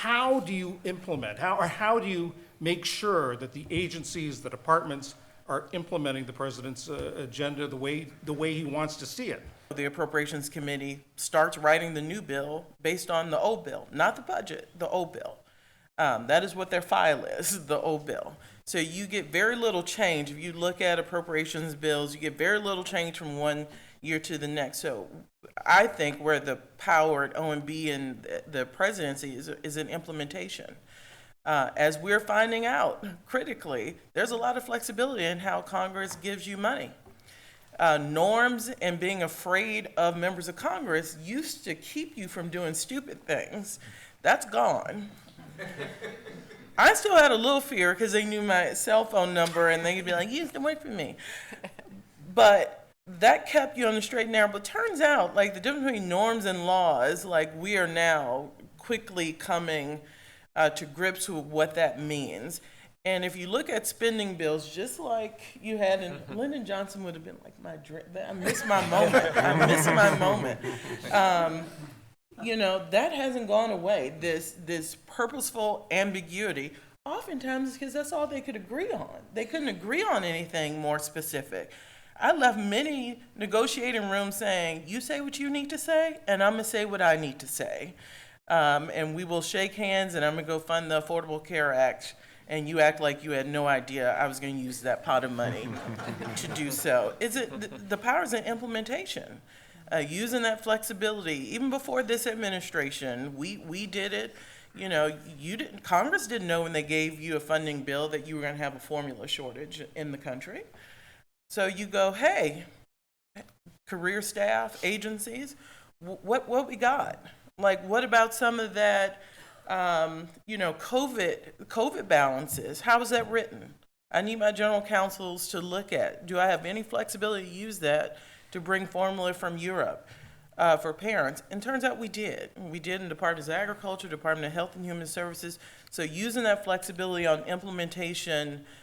how do you implement, how do you make sure that the agencies, the departments are implementing the president's agenda the way he wants to see it? The Appropriations Committee starts writing the new bill based on the old bill, not the budget, the old bill. That is what their file is, the old bill. So you get very little change. If you look at appropriations bills, you get very little change from one year to the next. So I think where the power at OMB and the presidency is in implementation. As we're finding out critically, there's a lot of flexibility in how Congress gives you money. Norms and being afraid of members of Congress used to keep you from doing stupid things. That's gone. I still had a little fear because they knew my cell phone number and they could be like, you used to work for me. But that kept you on the straight and narrow. But turns out, like, the difference between norms and laws, like, we are now quickly coming to grips with what that means. And if you look at spending bills, just like you had, and Lyndon Johnson would have been like, my dream, I miss my moment. I miss my moment. You know, that hasn't gone away. This purposeful ambiguity, oftentimes because that's all they could agree on. They couldn't agree on anything more specific. I left many negotiating rooms saying, you say what you need to say, and I'm gonna say what I need to say. And we will shake hands, and I'm gonna go fund the Affordable Care Act, and you act like you had no idea I was gonna use that pot of money to do so. The power is in implementation. Using that flexibility, even before this administration, we did it. You know, Congress didn't know when they gave you a funding bill that you were going to have a formula shortage in the country. So you go, hey, career staff, agencies, what we got? Like, what about some of that, you know, COVID balances? How is that written? I need my general counsels to look at. Do I have any flexibility to use that to bring formula from Europe for parents? And turns out we did. We did in Department of Agriculture, Department of Health and Human Services. So using that flexibility on implementation